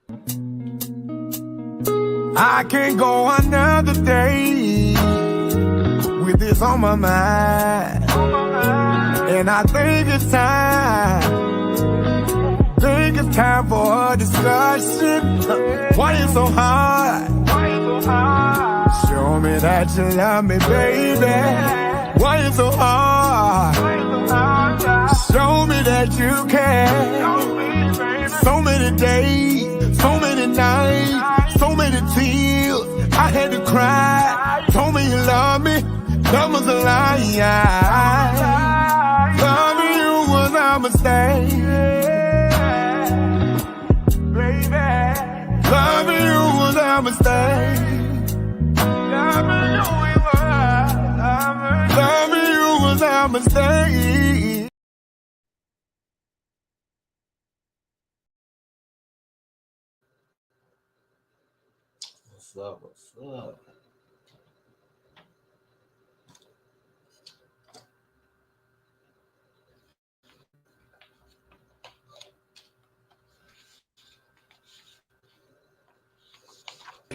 I can't go another day with this on my mind, and I think it's time for a discussion. Why you so hard? Show me that you love me, baby. Why you so hard? Show me that you care. So many days, so many nights, so many tears. I had to cry. Told me you love me. That was a lie. Loving you was a mistake. Loving you was a mistake. Loving you was a mistake. What's up? What's up?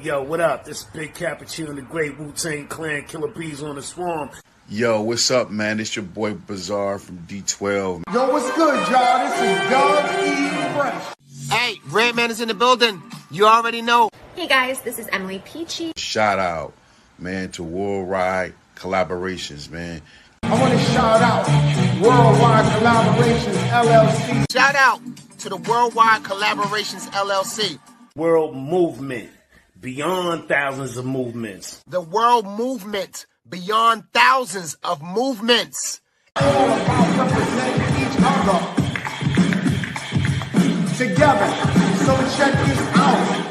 Yo, what up? This is Big Cappuccino, the Great Wu-Tang Clan, Killer Bees on the Swarm. Yo, what's up, man? It's your boy Bizarre from D12. Yo, what's good, y'all? This is Doug E. Fresh. Hey, Redman is in the building. You already know. Hey guys, this is Emily Peachy. Shout out, man, to Worldwide Collaborations, man. I want to shout out Worldwide Collaborations, LLC. Shout out to the Worldwide Collaborations, LLC. World Movement, beyond thousands of movements. The world movement, beyond thousands of movements. All about representing each other together. So check this out.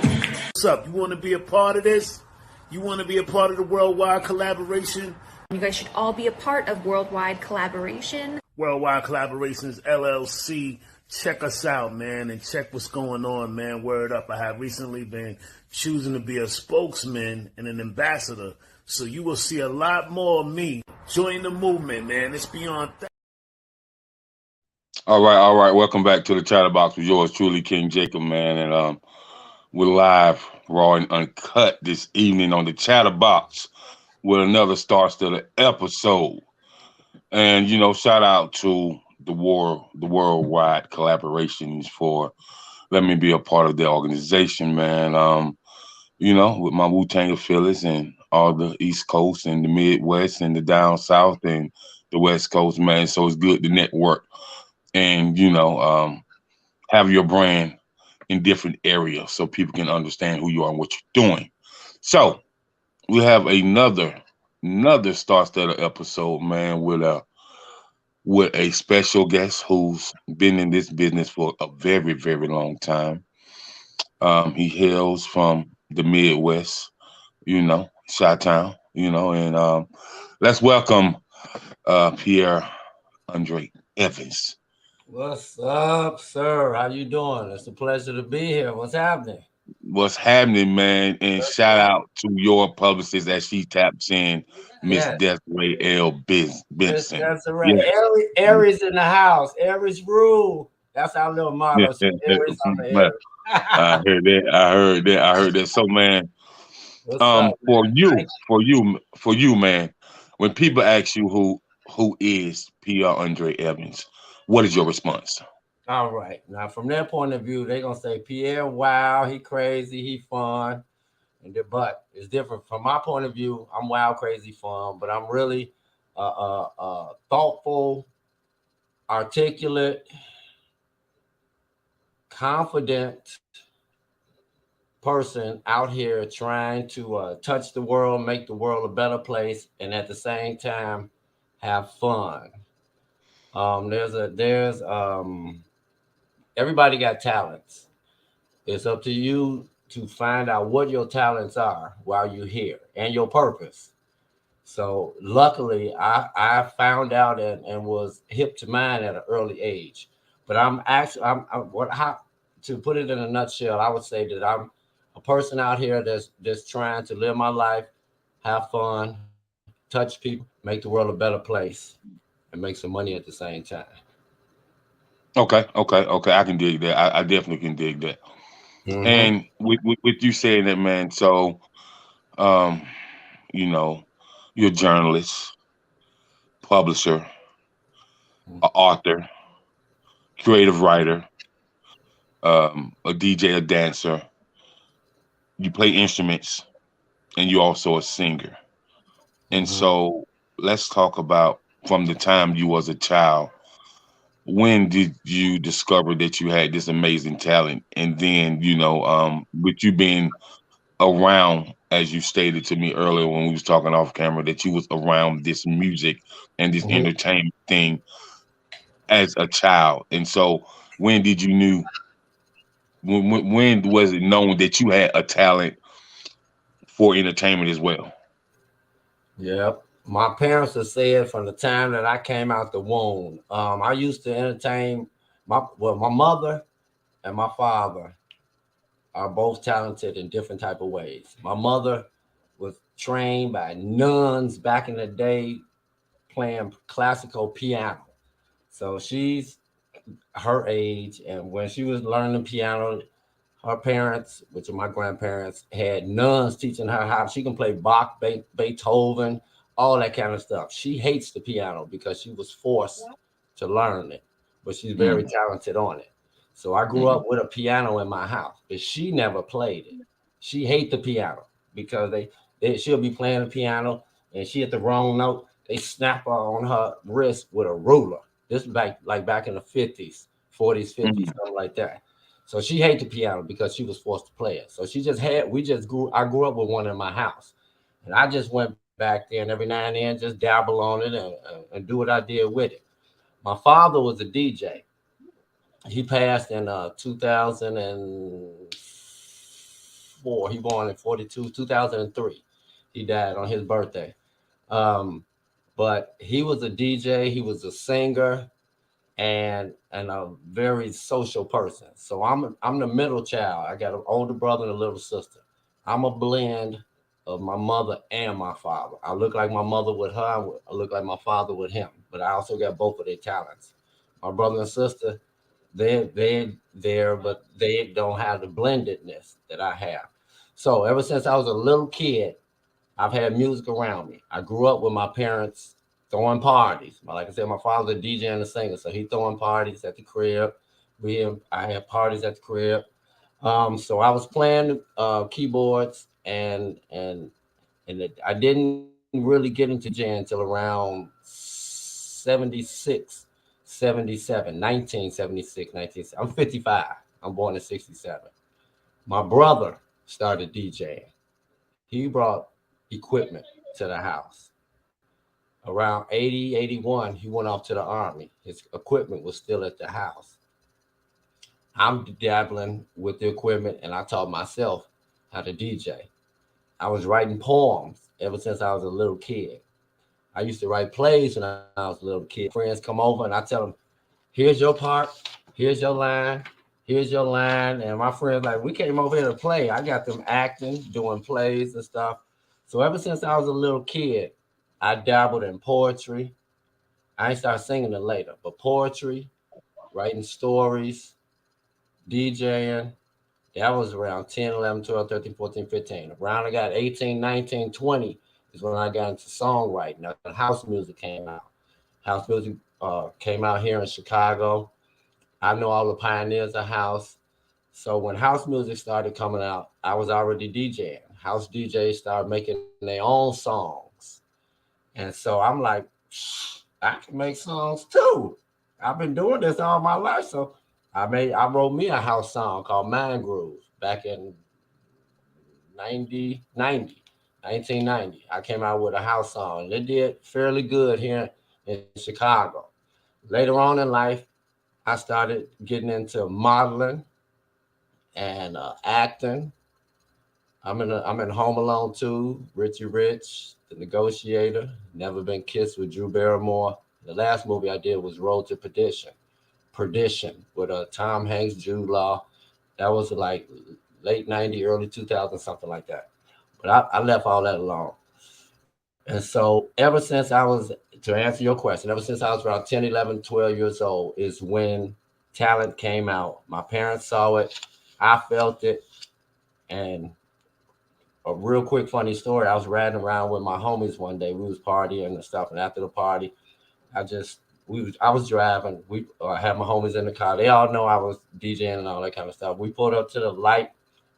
What's up? You want to be a part of this? You want to be a part of the Worldwide Collaboration? You guys should all be a part of Worldwide Collaboration. Worldwide Collaborations, LLC. Check us out, man, and check what's going on, man. Word up. I have recently been choosing to be a spokesman and an ambassador, so you will see a lot more of me. Join the movement, man. It's beyond that. All right. Welcome back to the Chatterbox with yours truly, King Jacob, man. And we're live, raw and uncut this evening on the Chatterbox with another Star-Studded episode. And, you know, shout out to the Worldwide Collaborations for letting me be a part of their organization, man. You know, with my Wu-Tang affiliates and all the East Coast and the Midwest and the down South and the West Coast, man. So it's good to network and, you know, have your brand in different areas so people can understand who you are and what you're doing. So we have another Star-Studded episode, man, with a special guest who's been in this business for a very, very long time. He hails from the Midwest, you know, Chi-Town, you know, and let's welcome Pierre Andre Evans. What's up, sir? How you doing? It's a pleasure to be here. What's happening? What's happening, man? And shout out to your publicist as she taps in, Miss Desiree L. Benson. That's right. Yes. Aries in the house. Aries rule. That's our little motto. Aries on the air. I heard that. So, man, for you, man, when people ask you who is Pierre Andre Evans, what is your response? All right. Now, from their point of view, they're going to say, Pierre, wow, he crazy, he fun. But it's different. From my point of view, I'm wild, crazy, fun, but I'm really thoughtful, articulate, confident person out here trying to touch the world, make the world a better place, and at the same time, have fun. Everybody got talents. It's up to you to find out what your talents are while you're here and your purpose. So luckily, I found out and was hip to mine at an early age. But to put it in a nutshell, I would say that I'm a person out here that's trying to live my life, have fun, touch people, make the world a better place, and make some money at the same time. Okay. I can dig that. I definitely can dig that. And with you saying that, man, so um, you know, you're a journalist, publisher, an author, creative writer, a DJ, a dancer. You play instruments, and you're also a singer. And so let's talk about from the time you was a child. When did you discover that you had this amazing talent? And then, with you being around, as you stated to me earlier when we was talking off camera, that you was around this music and this entertainment thing as a child. And so when did you knew when was it known that you had a talent for entertainment as well? Yep. My parents have said from the time that I came out the womb, I used to entertain my mother and my father are both talented in different type of ways. My mother was trained by nuns back in the day playing classical piano. So she's her age, and when she was learning piano, her parents, which are my grandparents, had nuns teaching her how she can play Bach, Beethoven, all that kind of stuff. She hates the piano because she was forced to learn it, but she's very talented on it. So I grew up with a piano in my house, but she never played it. She hates the piano because she'll be playing the piano and she hit the wrong note. They snap her on her wrist with a ruler. This back in the 50s, 40s, 50s, something like that. So she hated the piano because she was forced to play it. So I grew up with one in my house. And I just went back there and every now and then just dabble on it and do what I did with it. My father was a DJ. He passed in 2004. He born in 42, 2003. He died on his birthday. But he was a DJ. He was a singer and a very social person. So I'm the middle child. I got an older brother and a little sister. I'm a blend of my mother and my father. I look like my mother with her. I look like my father with him. But I also got both of their talents. My brother and sister, they're there, but they don't have the blendedness that I have. So ever since I was a little kid, I've had music around me. I grew up with my parents throwing parties. Like I said, my father's a DJ and a singer, so he throwing parties at the crib. I had parties at the crib. So I was playing keyboards and I didn't really get into jazz until around 76, 77, 1976, 1970. I'm 55. I'm born in 67. My brother started DJing. He brought equipment to the house. Around 80, 81, he went off to the Army. His equipment was still at the house. I'm dabbling with the equipment, and I taught myself how to DJ. I was writing poems ever since I was a little kid. I used to write plays when I was a little kid. Friends come over, and I tell them, here's your part, here's your line, here's your line. And my friends like, we came over here to play. I got them acting, doing plays and stuff. So ever since I was a little kid, I dabbled in poetry. I ain't started singing it later, but poetry, writing stories, DJing. That was around 10, 11, 12, 13, 14, 15. Around I got 18, 19, 20 is when I got into songwriting. Now, house music came out. House music came out here in Chicago. I know all the pioneers of house. So when house music started coming out, I was already DJing. House DJs started making their own songs. And so I'm like, I can make songs too. I've been doing this all my life. So I wrote me a house song called Mind Groove back in 1990. I came out with a house song. And it did fairly good here in Chicago. Later on in life, I started getting into modeling and acting. I'm in Home Alone 2, Richie Rich, The Negotiator, Never Been Kissed with Drew Barrymore. The last movie I did was Road to Perdition with Tom Hanks, Jude Law. That was like late 90, early 2000, something like that. But I left all that alone. And so ever since I was, to answer your question, ever since I was around 10, 11, 12 years old is when talent came out. My parents saw it. I felt it. And a real quick funny story. I was riding around with my homies one day. We was partying and stuff, and after the party, I was driving. We had my homies in the car. They all know I was DJing and all that kind of stuff. We pulled up to the light.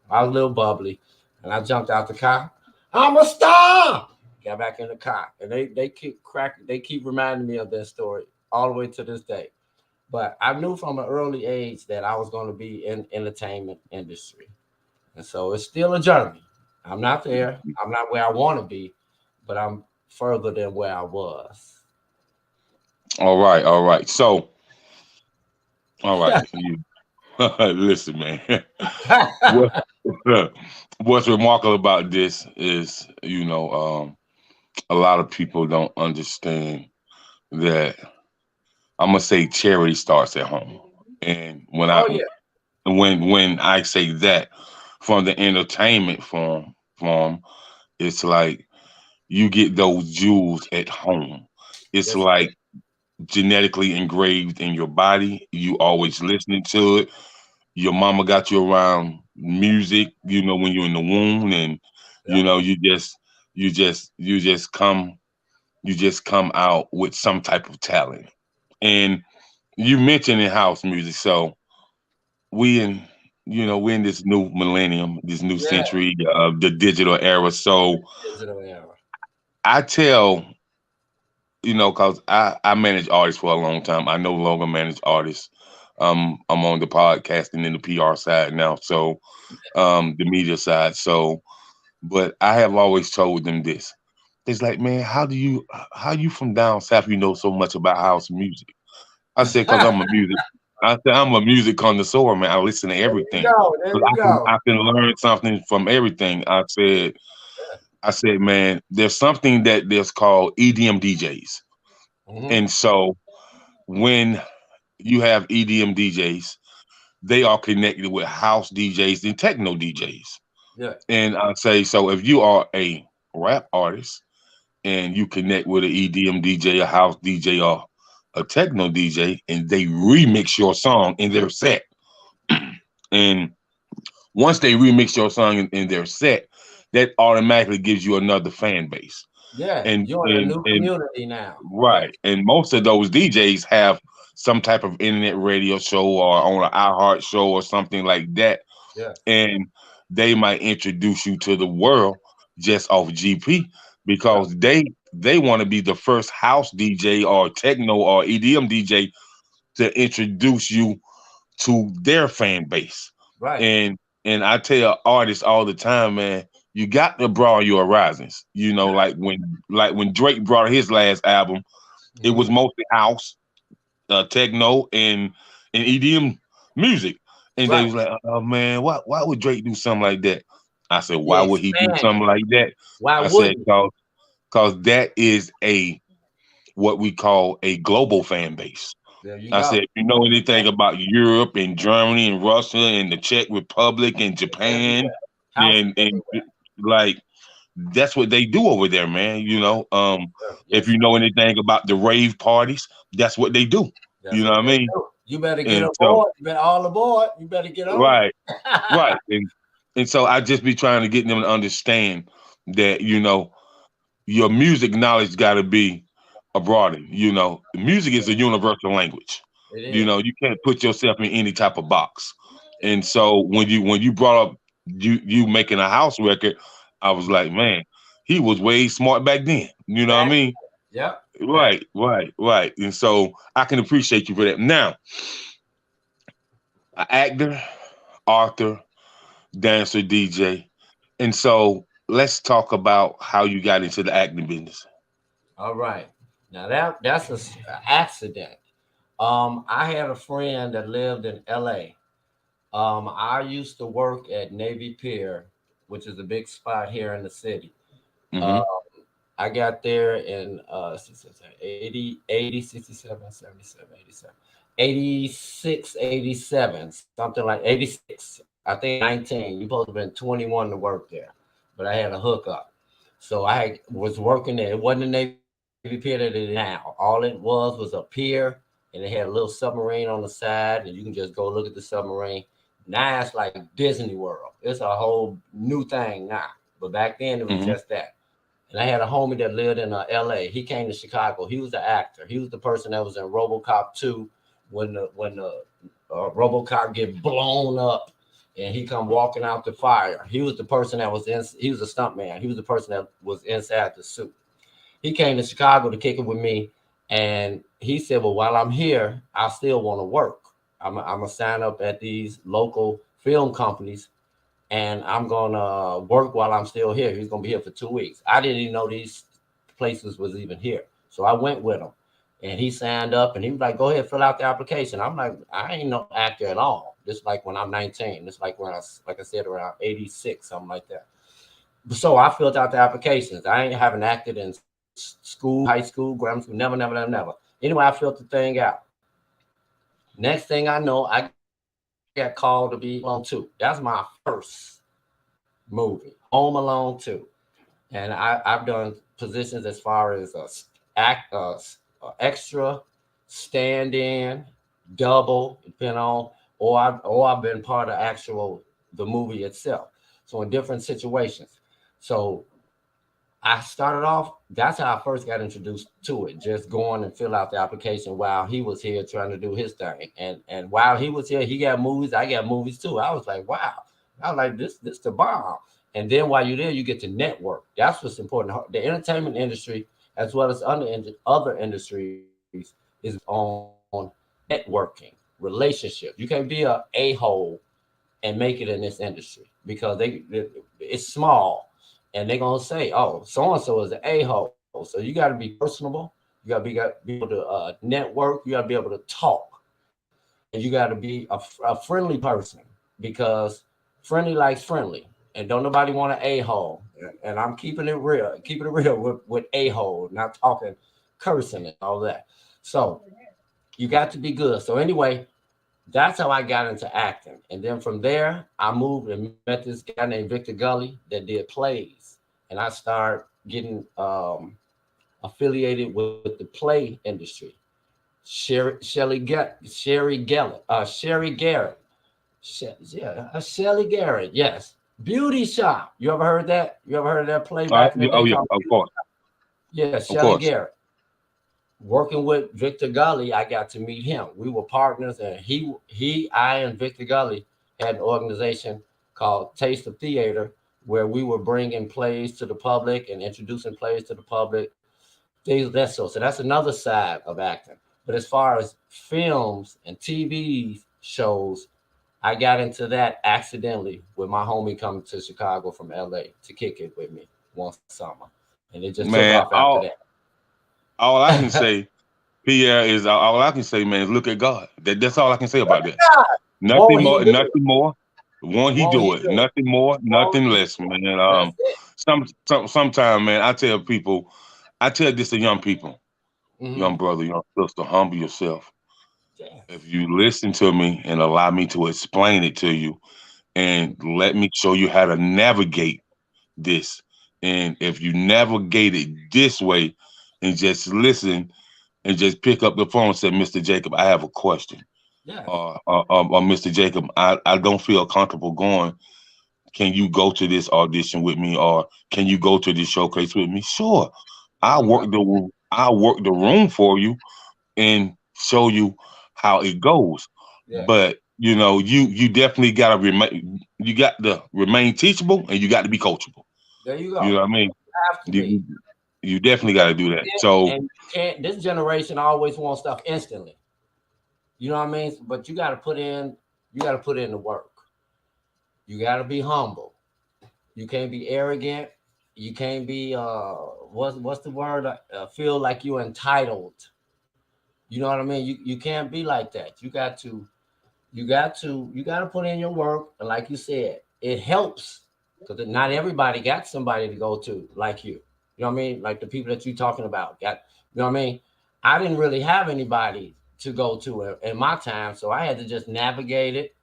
I was a little bubbly, and I jumped out the car. I'm a star. Got back in the car, and they keep cracking. They keep reminding me of that story all the way to this day. But I knew from an early age that I was going to be in entertainment industry, and so it's still a journey. I'm not there. I'm not where I want to be, but I'm further than where I was. All right, all right. So, all right. Listen, man. What's remarkable about this is, a lot of people don't understand that I'm gonna say charity starts at home. And when I say that from the entertainment form, it's like you get those jewels at home. It's like genetically engraved in your body. You always listening to it. Your mama got you around music, when you're in the womb, and you just come out with some type of talent. And you mentioned in house music, so we're in this new millennium, this new century of the digital era. So I tell, because I manage artists for a long time. I no longer manage artists. I'm on the podcasting and the PR side now, so the media side. So, but I have always told them this. It's like, man, how you from down south, so much about house music? I said, because I'm a music connoisseur, man. I listen to everything. I can learn something from everything. I said, man, there's something that's called EDM DJs. And so when you have EDM DJs, they are connected with house DJs and techno DJs. Yeah. And I say, so if you are a rap artist and you connect with an EDM DJ, a house DJ, or a techno DJ, and they remix your song in their set. And once they remix your song in their set, that automatically gives you another fan base. Yeah, and you're in a new community now. Right. And most of those DJs have some type of internet radio show or on an iHeart show or something like that. Yeah. And they might introduce you to the world just off GP because they want to be the first house DJ or techno or EDM DJ to introduce you to their fan base. Right. And I tell artists all the time, man, you got to broaden your horizons. Like when Drake brought his last album, it was mostly house, techno, and EDM music. And they was like, oh man, why would Drake do something like that? I said, why would he do something like that? Why would he? Because that is what we call a global fan base. I said, if you know anything about Europe and Germany and Russia and the Czech Republic and Japan, and like that's what they do over there, man. If you know anything about the rave parties, that's what they do. You know what I mean? You better get aboard. You better all aboard. You better get on. Right, right. And so I just be trying to get them to understand that your music knowledge got to be abroad. Music is a universal language. You can't put yourself in any type of box. And so when you brought up you making a house record, I was like, man, he was way smart back then. You know what I mean? Yeah. Right. And so I can appreciate you for that. Now, an actor, author, dancer, DJ. And so let's talk about how you got into the acting business. All right. Now that's an accident. I had a friend that lived in LA. I used to work at Navy Pier, which is a big spot here in the city. Mm-hmm. I got there in 80, 67, 77, 87, 86, 87, something like 86. I think 19. You're supposed to have been 21 to work there, but I had a hookup. So I was working there. It wasn't a Navy Pier that it is now. All it was a pier, and it had a little submarine on the side, and you can just go look at the submarine. Now it's like Disney World. It's a whole new thing now. But back then it was just that. And I had a homie that lived in LA. He came to Chicago. He was the actor. He was the person that was in RoboCop 2 when the RoboCop get blown up and he come walking out the fire. He was the person that was in. He was a stunt man. He was the person that was inside the suit. He came to Chicago to kick it with me, and he said, "Well, while I'm here, I still want to work. I'm gonna sign up at these local film companies, and I'm gonna work while I'm still here." He's gonna be here for 2 weeks. I didn't even know these places was even here, so I went with him, and he signed up, and he was like, "Go ahead, fill out the application." I'm like, "I ain't no actor at all." This like when I'm 19. It's like when like I said, around 86, something like that. So I filled out the applications. I haven't acted in school, high school, grammar school, never. Anyway, I filled the thing out. Next thing I know, I got called to be Home Alone 2. That's my first movie, Home Alone 2. And I've done positions as far as extra, stand-in, double, depending on, or I've been part of the movie itself. So in different situations. So I started off, that's how I first got introduced to it, just going and fill out the application while he was here trying to do his thing. And while he was here, he got movies, I got movies too. I was like, wow. I was like, this the bomb. And then while you're there, you get to network. That's what's important. The entertainment industry, as well as other industries, is on networking, relationships. You can't be a a-hole and make it in this industry because it's small. And they're gonna say, "Oh, so and so is an a-hole." So you got to be personable. You got to be able to network. You got to be able to talk, and you got to be a friendly person because friendly likes friendly, and don't nobody want an a-hole. And I'm keeping it real with a-hole, not talking cursing and all that. So you got to be good. So anyway, that's how I got into acting. And then from there, I moved and met this guy named Victor Gully that did plays. And I started getting affiliated with the play industry. Shelly Garrett. Shelly Garrett, yes. Beauty Shop. You ever heard that? You ever heard of that play back in the day? Oh, yeah, of course. Yeah, Shelly Garrett. Working with Victor Gully, I got to meet him. We were partners, and I and Victor Gully had an organization called Taste of Theater, where we were bringing plays to the public and introducing plays to the public. So that's another side of acting. But as far as films and TV shows, I got into that accidentally with my homie coming to Chicago from LA to kick it with me one summer. And it just took off after that. All I can say, Pierre, is all I can say, man, is look at God. That's all I can say about that. Nothing more, nothing more. Won't he do it? Nothing more, nothing less, man. Sometimes, man, I tell this to young people, young brother, young sister, humble yourself. If you listen to me and allow me to explain it to you and let me show you how to navigate this. And if you navigate it this way and just listen and just pick up the phone and say, "Mr. Jacob, I have a question." Yes. Mr. Jacob, I don't feel comfortable going. Can you go to this audition with me, or can you go to this showcase with me? Sure, I'll work the room for you and show you how it goes. Yeah. But you definitely gotta remain. You got to remain teachable, and you got to be coachable. There you go. You know what I mean? You definitely got to do that. So this generation always wants stuff instantly. You know what I mean? But you got to put in the work. You got to be humble. You can't be arrogant. You can't be what's the word? Feel like you're entitled. You know what I mean? You can't be like that. You got to put in your work. And like you said, it helps because not everybody got somebody to go to like you. You know what I mean? Like the people that you're talking about you know what I mean? I didn't really have anybody to go to in my time. So I had to just navigate it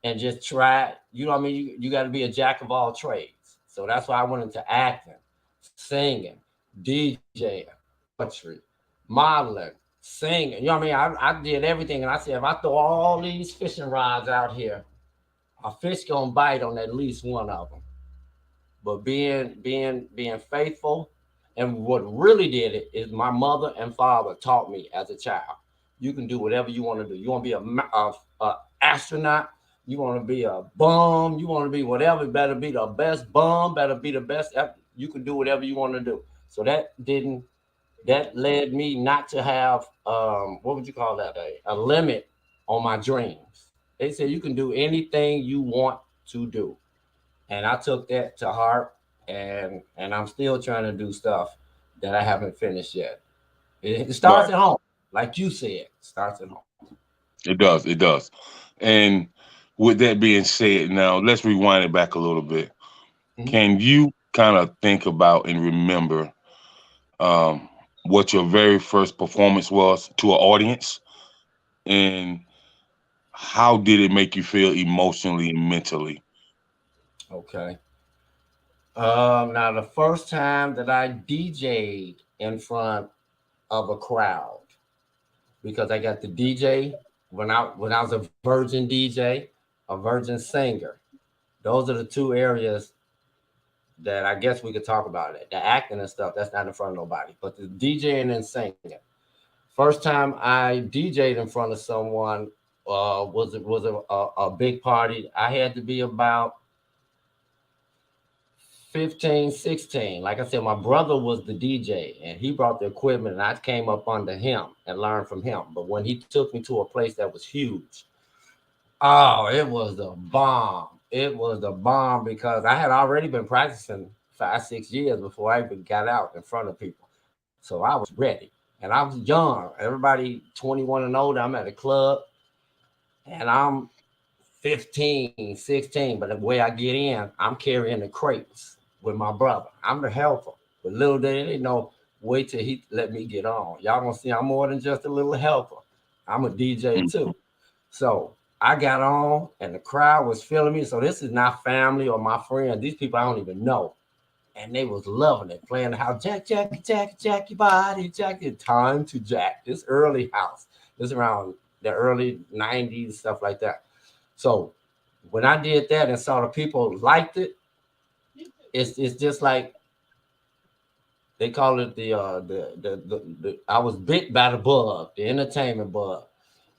and just try. You know what I mean? You got to be a jack of all trades. So that's why I went into acting, singing, DJing, poetry, modeling, singing. You know what I mean? I did everything. And I said, if I throw all these fishing rods out here a fish gonna bite on at least one of them. But being faithful, and what really did it is my mother and father taught me as a child. You can do whatever you want to do. You want to be a astronaut. You want to be a bum. You want to be whatever. Better be the best bum. Better be the best. You can do whatever you want to do. So that led me not to have what would you call that, a limit on my dreams. They said you can do anything you want to do, and I took that to heart, and I'm still trying to do stuff that I haven't finished yet. It starts at home, like you said. It starts at home. It does. It does. And with that being said, now let's rewind it back a little bit. Can you kind of think about and remember what your very first performance was to an audience, and how did it make you feel emotionally and mentally? Okay. Now the first time that I DJ'd in front of a crowd, because I got the DJ when I was a virgin DJ, a virgin singer. Those are the two areas that I guess we could talk about it. The acting and stuff, that's not in front of nobody. But the DJing and singing. First time I DJ'd in front of someone was a big party. I had to be about 15, 16. Like I said, my brother was the DJ and he brought the equipment and I came up under him and learned from him. But when he took me to a place that was huge, oh, it was the bomb. It was the bomb because I had already been practicing 5, 6 years before I even got out in front of people. So I was ready and I was young. Everybody 21 and older. I'm at a club and I'm 15, 16. But the way I get in, I'm carrying the crates with my brother. I'm the helper. But little did they know, wait till he let me get on. Y'all gonna see I'm more than just a little helper. I'm a DJ too. So I got on and the crowd was feeling me. So this is not family or my friends. These people I don't even know. And they was loving it, playing how jack your body, jack your time to jack. This early house. This around the early 90s, stuff like that. So when I did that and saw the people liked it, it's just like they call it the I was bit by the bug, the entertainment bug.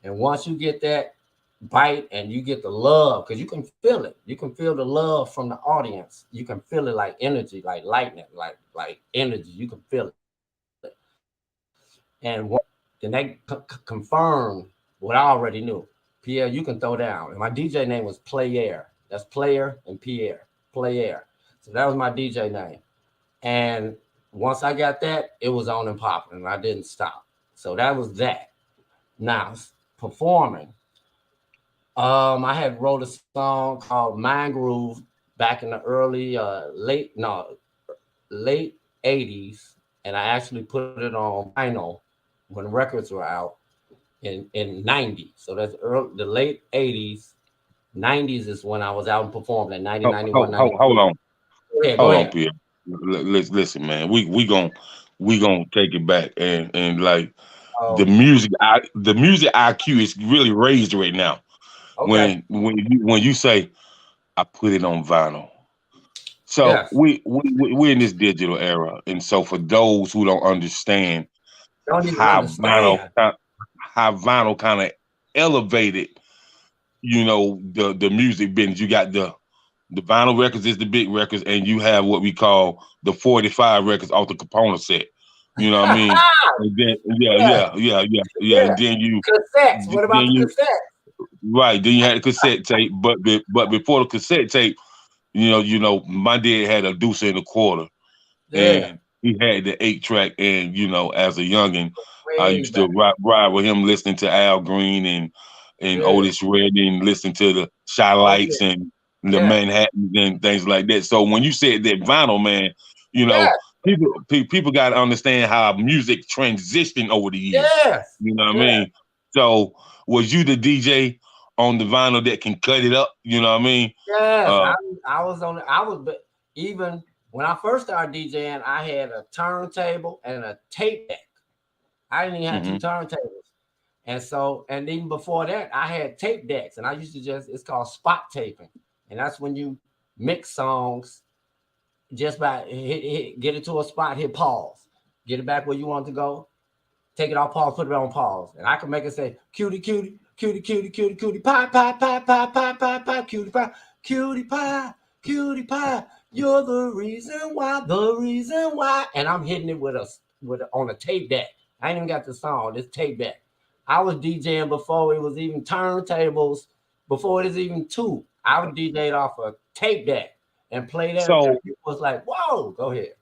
And once you get that bite and you get the love, because you can feel it. You can feel the love from the audience. You can feel it like energy, like lightning, like energy. You can feel it. And then they confirmed what I already knew. Pierre, you can throw down. And my DJ name was Player. That's Player and Pierre. Player. So that was my DJ name. And once I got that, it was on and popping, and I didn't stop. So that was that. Now, performing. I had wrote a song called Mind Groove back in the early late 80s, and I actually put it on vinyl when records were out in 90. So that's the late 80s. 90s is when I was out and performing in 90, 91, 92. Hold on. Go Hold ahead. on, Pierre. Listen, man. We gonna take it back and like the music IQ is really raised right now. Okay. When you say I put it on vinyl. So Yes. we're in this digital era, and so for those who don't understand how vinyl kind of elevated, the music business. You got the vinyl records is the big records, and you have what we call the 45 records off the component set. You know what I mean? And then, yeah. And then you cassettes. What about the cassettes? Right. Then you had a cassette tape, but before the cassette tape, my dad had a deuce and a quarter, and he had the 8-track. And as a youngin, I used to ride with him, listening to Al Green and Otis Redding, listening to the Shy Lights and the Manhattans and things like that. So when you said that vinyl, man, people got to understand how music transitioned over the years. Yes. You know what I mean? So was you the DJ on the vinyl that can cut it up? You know what I mean? Yes, but even when I first started DJing, I had a turntable and a tape deck. I didn't even have 2 turntables. And so, and even before that, I had tape decks, and I used to it's called spot taping. And that's when you mix songs just by get it to a spot, hit pause, get it back where you want to go, take it off pause, put it on pause. And I can make it say, cutie, cutie, cutie, cutie, cutie, cutie, pie, pie, pie, pie, pie, pie, pie, cutie pie, cutie pie, cutie pie. You're the reason why. And I'm hitting it on a tape deck. I ain't even got the song, this tape deck. I was DJing before it was even turntables, before it was even two. I was DJing off a tape deck and played that. So it was like, whoa, go ahead.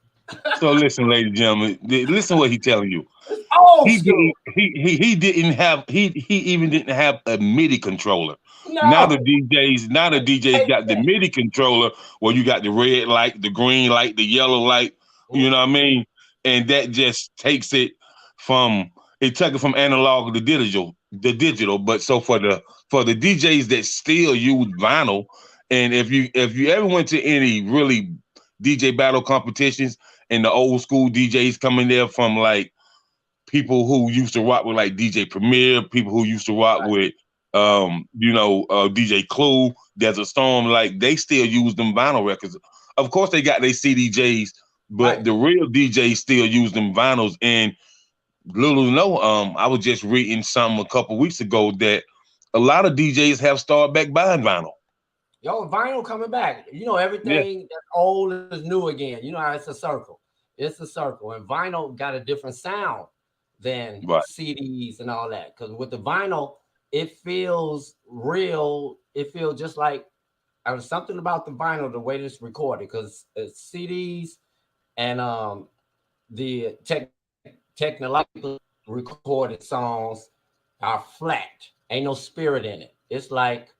So listen, ladies and gentlemen, listen what he's telling you. Oh, he didn't have he even didn't have a MIDI controller. No. Now the DJs got the MIDI controller where you got the red light, the green light, the yellow light, you know what I mean? And that just takes it from analog to digital. But so for the DJs that still use vinyl, and if you ever went to any really DJ battle competitions and the old school DJs coming there from like people who used to rock with like DJ Premier, people who used to rock with DJ Clue, Desert Storm, like they still use them vinyl records. Of course they got their CDJs, but the real DJs still use them vinyls. And little to know, I was just reading something a couple weeks ago that a lot of DJs have started back buying vinyl. Yo, vinyl coming back. You know, everything that's old is new again. You know how it's a circle. It's a circle. And vinyl got a different sound than CDs and all that. Because with the vinyl, it feels real. It feels just like something about the vinyl, the way it's recorded. Because CDs and the technologically recorded songs are flat. Ain't no spirit in it. It's like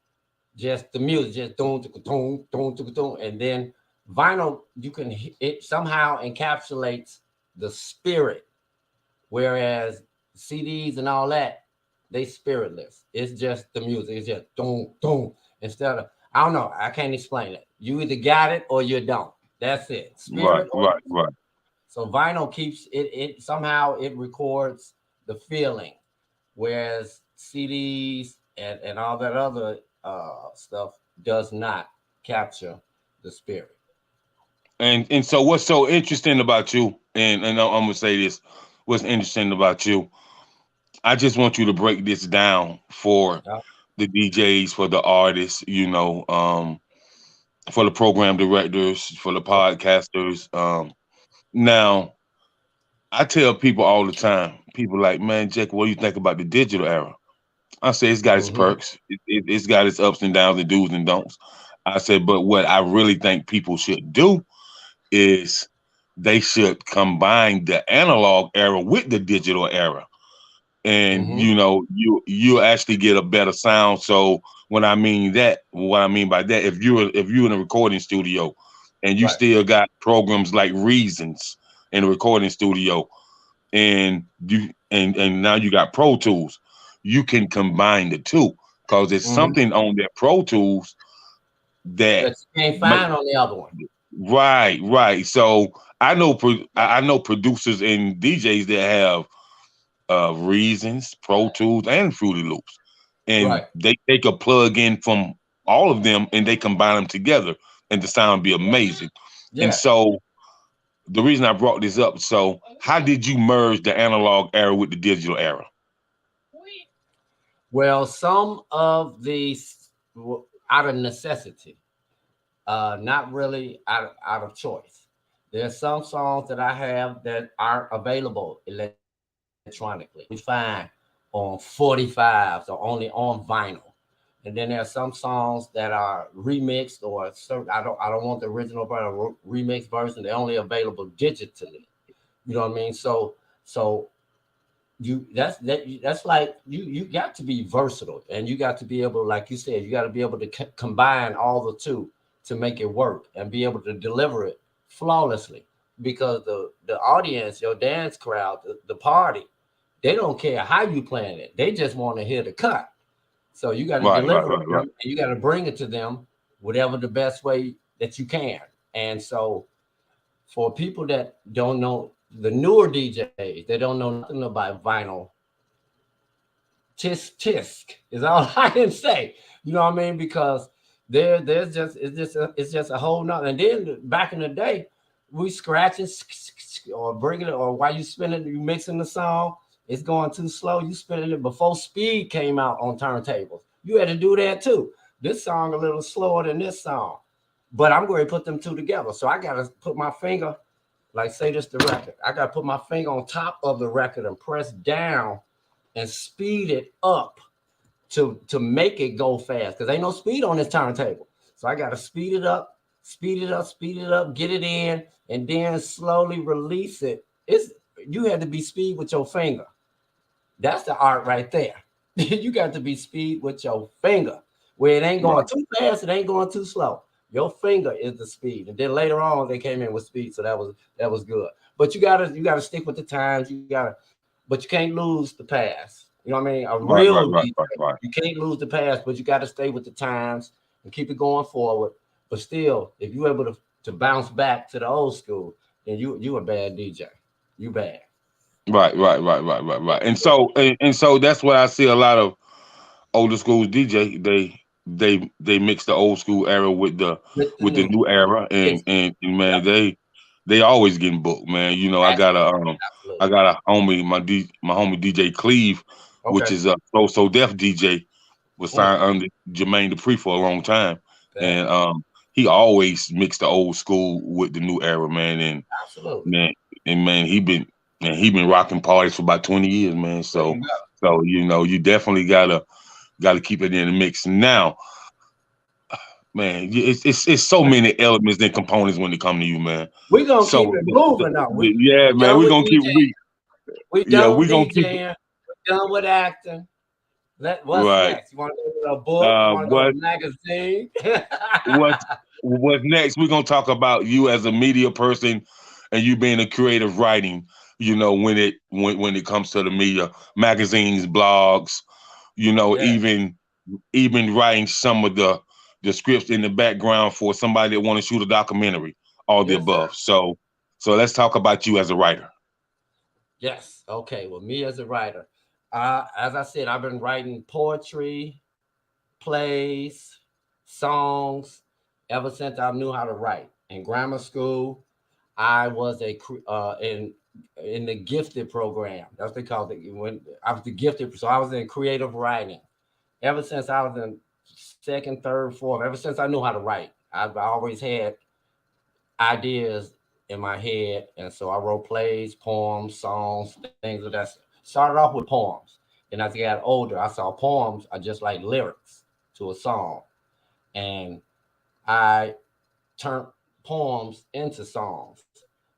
just the music, just doom, doom, doom, doom, doom, and then vinyl, it somehow encapsulates the spirit, whereas CDs and all that, they spiritless. It's just the music. It's just doom, doom. Instead of, I don't know, I can't explain it. You either got it or you don't. That's it. Spirit Right. So vinyl keeps it somehow it records the feeling, whereas CDs and all that other stuff does not capture the spirit. And so what's so interesting about you, and I'm gonna say this, what's interesting about you, I just want you to break this down for the DJs, for the artists, for the program directors, for the podcasters. Now, I tell people all the time, people like, man, Jake, what do you think about the digital era? I say it's got its perks. It's got its ups and downs and do's and don'ts. I said, but what I really think people should do is they should combine the analog era with the digital era. And you actually get a better sound. So what I mean by that, if you're in a recording studio and you still got programs like Reasons in a recording studio, and now you got Pro Tools, you can combine the two because there's something on that Pro Tools that you can't find on the other one. Right. So I know producers and DJs that have Reasons, Pro Tools, and Fruity Loops, and they take a plug in from all of them and they combine them together, and the sound be amazing. And so the reason I brought this up, so how did you merge the analog era with the digital era? Well, some of these out of necessity, not really out of choice. There's some songs that I have that aren't available electronically. We find on 45s or only on vinyl. And then there are some songs that are remixed or certain. I don't want the original version, remixed version. They're only available digitally. You know what I mean? So that's like you got to be versatile, and you got to be able, like you said, you got to be able to combine all the two to make it work and be able to deliver it flawlessly. Because the audience, your dance crowd, the party, they don't care how you playing it. They just want to hear the cut. So you got to deliver it, and you got to bring it to them whatever the best way that you can. And so for people that don't know, the newer DJs, they don't know nothing about vinyl tisk tisk is all I can say. You know what I mean? Because there's just it's just a whole nother. And then back in the day, we scratching or bringing it, or while you spinning, you mixing the song, it's going too slow. You spinning it before speed came out on turntables. You had to do that too. This song a little slower than this song, but I'm going to put them two together. So I got to put my finger, like say this the record. I got to put my finger on top of the record and press down and speed it up to make it go fast, because ain't no speed on this turntable. So I got to speed it up, get it in, and then slowly release it. You had to be speed with your finger. That's the art right there. You got to be speed with your finger, where it ain't going too fast, it ain't going too slow. Your finger is the speed. And then later on they came in with speed, so that was good. But you gotta stick with the times. But you can't lose the pass. You know what I mean? DJ, you can't lose the pass, but you got to stay with the times and keep it going forward. But still, if you're able to bounce back to the old school, then you a bad DJ. You bad. Right. And so that's what I see a lot of older school DJ. They mix the old school era with the new era, and man, they always getting booked, man. You know, I got a homie, my homie DJ Cleve, which is a so deaf DJ, was signed under Jermaine Dupri for a long time, and he always mixed the old school with the new era, man. And man, he been rocking parties for about 20 years, man. So you know, you definitely gotta keep it in the mix. Now, man, it's so many elements and components when it come to you, man. We're gonna keep it moving now. Man, we're gonna keep we done with DJing, we're done with acting. What's next? You want to go to a book? You want to go to a magazine? What's next? We're gonna talk about you as a media person and you being a creative writing. You know, when it comes to the media, magazines, blogs, you know, even writing some of the scripts in the background for somebody that want to shoot a documentary, all the above. So let's talk about you as a writer. Yes. Okay. Well, me as a writer, as I said, I've been writing poetry, plays, songs ever since I knew how to write. In grammar school, I was in the gifted program. That's what they called it. When I was the gifted, so I was in creative writing. Ever since I was in second, third, fourth, ever since I knew how to write, I've always had ideas in my head. And so I wrote plays, poems, songs, things of that. Started off with poems. And as I got older, I saw poems are just like lyrics to a song. And I turned poems into songs.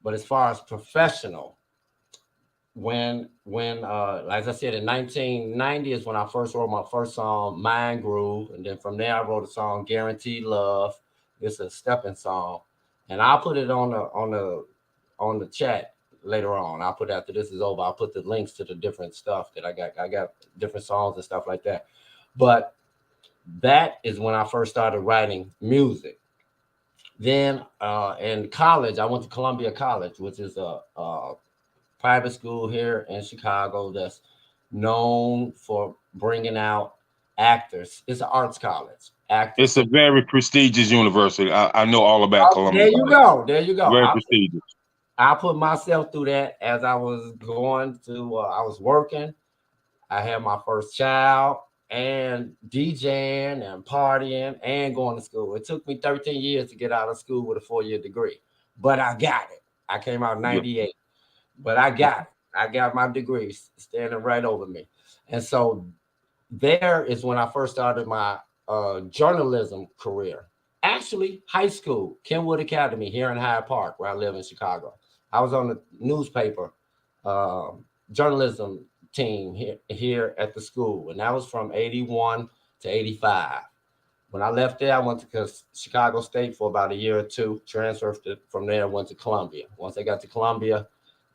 But as far as professional, when like I said, in 1990 is when I first wrote my first song, Mind Groove, and then from there I wrote a song, Guaranteed Love. It's a stepping song, and I'll put it on the chat later on. I'll put after this is over. I'll put the links to the different stuff that I got. I got different songs and stuff like that. But that is when I first started writing music. Then in college, I went to Columbia College, which is a private school here in Chicago that's known for bringing out actors. It's an arts college. Actors. It's a very prestigious university. I know all about Columbia. There you go. Very prestigious. I put myself through that as I was going to, I was working. I had my first child and DJing and partying and going to school. It took me 13 years to get out of school with a 4-year degree, but I got it. I came out in 98, but I got it. I got my degree standing right over me. And so there is when I first started my journalism career. Actually, high school, Kenwood Academy here in Hyde Park, where I live in Chicago. I was on the newspaper journalism team here at the school, and that was from 81 to 85. When I left there, I went to Chicago State for about a year or two, transferred from there, went to Columbia. Once I got to Columbia,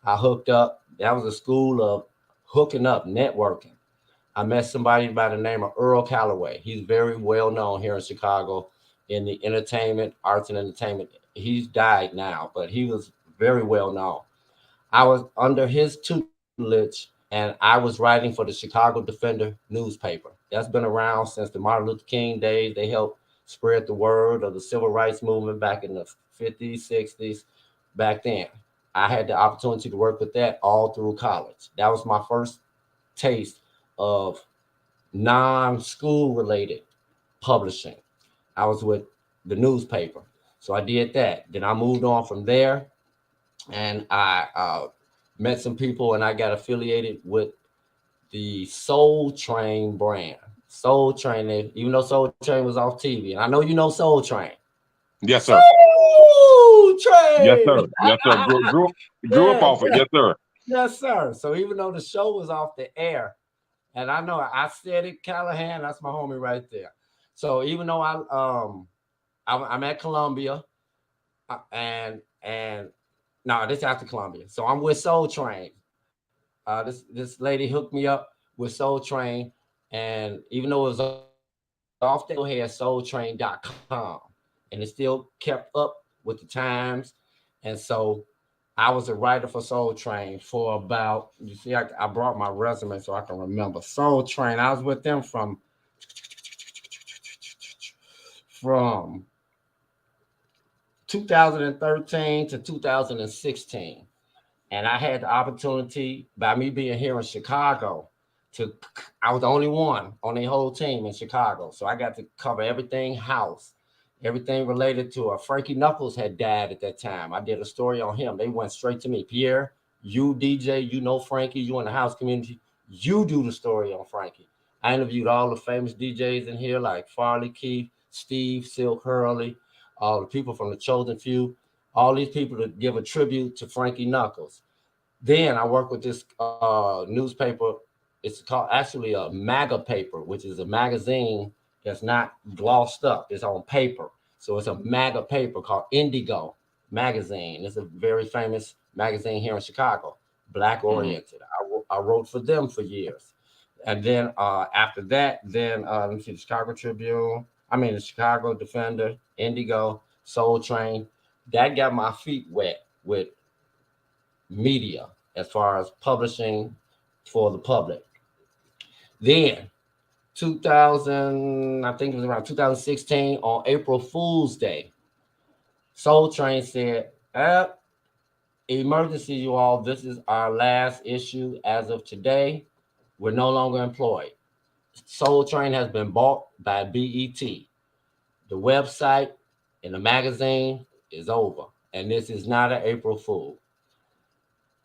I hooked up. That was a school of hooking up, networking. I met somebody by the name of Earl Calloway. He's very well known here in Chicago in the entertainment, arts and entertainment. He's died now, but he was very well known. I was under his tutelage and I was writing for the Chicago Defender newspaper. That's been around since the Martin Luther King days. They helped spread the word of the civil rights movement back in the 50s, 60s. Back then, I had the opportunity to work with that all through college. That was my first taste of non-school related publishing. I was with the newspaper. So I did that. Then I moved on from there, and I met some people, and I got affiliated with the Soul Train brand. Soul Train, even though Soul Train was off TV, and I know you know Soul Train. Yes, sir. Soul Train. Yes, sir. Yes, sir. Grew up off it. Yes, sir. Yes, sir. So even though the show was off the air, and I know I said it, Callahan, that's my homie right there. So even though I'm at Columbia, and no, this after Columbia. So I'm with Soul Train. This lady hooked me up with Soul Train, and even though it was off, they had soultrain.com, and it still kept up with the times. And so I was a writer for Soul Train for about, you see, I brought my resume so I can remember. Soul Train, I was with them from 2013 to 2016. And I had the opportunity, by me being here in Chicago, I was the only one on the whole team in Chicago. So I got to cover everything house, everything related to Frankie Knuckles had died at that time. I did a story on him. They went straight to me. Pierre, you DJ, you know Frankie, you in the house community, you do the story on Frankie. I interviewed all the famous DJs in here like Farley Keith, Steve, Silk Hurley, all the people from the Chosen Few, all these people to give a tribute to Frankie Knuckles. Then I worked with this newspaper. It's called actually a Magapaper, which is a magazine that's not glossed up. It's on paper. So it's a Magapaper called N'Digo Magazine. It's a very famous magazine here in Chicago, Black oriented. I wrote for them for years. And then after that, let me see, the Chicago Tribune, the Chicago Defender, N'Digo, Soul Train. That got my feet wet with media as far as publishing for the public. Then 2000, I think it was around 2016, on April Fool's Day, Soul Train said, emergency, you all, this is our last issue as of today. We're no longer employed. Soul Train has been bought by BET. The website and the magazine is over. And this is not an April Fool.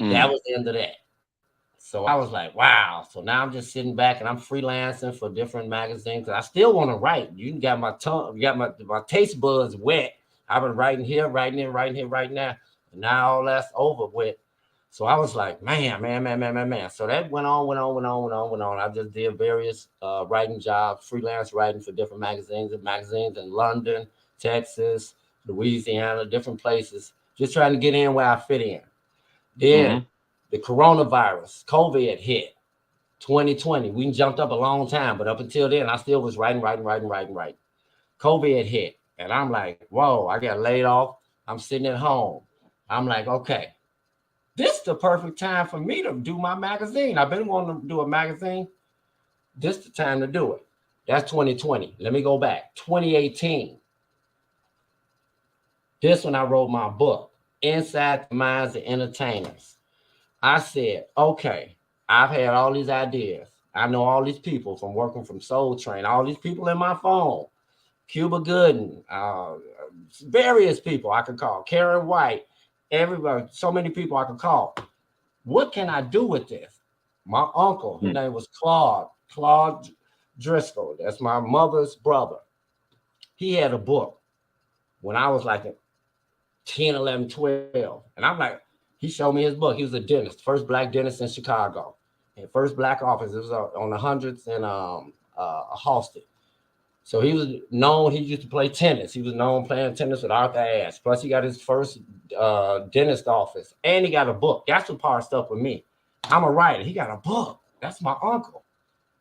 That was the end of that. So I was like, wow. So now I'm just sitting back and I'm freelancing for different magazines. I still want to write. You got my tongue, you got my taste buds wet. I've been writing here, writing here, right now. And now all that's over with. So I was like, man. So that went on. I just did various writing jobs, freelance writing for different magazines in London, Texas, Louisiana, different places, just trying to get in where I fit in. Then the coronavirus, COVID hit, 2020. We jumped up a long time, but up until then, I still was writing. COVID hit, and I'm like, whoa, I got laid off. I'm sitting at home. I'm like, okay, this is the perfect time for me to do my magazine. I've been wanting to do a magazine. This is the time to do it. That's 2020. Let me go back. 2018. This when I wrote my book, Inside the Minds of Entertainers. I said, okay, I've had all these ideas. I know all these people from working from Soul Train, all these people in my phone, Cuba Gooden, various people I could call, Karen White, everybody, so many people I could call. What can I do with this? My uncle, his name was Claude Driscoll. That's my mother's brother. He had a book when I was like 10, 11, 12. And I'm like, he showed me his book. He was a dentist, first black dentist in Chicago. And first black office. It was on the Hundreds and Halsted. So he was known, he used to play tennis. He was known playing tennis with Arthur Ashe. Plus he got his first dentist office. And he got a book. That's the part of stuff with me. I'm a writer. He got a book. That's my uncle.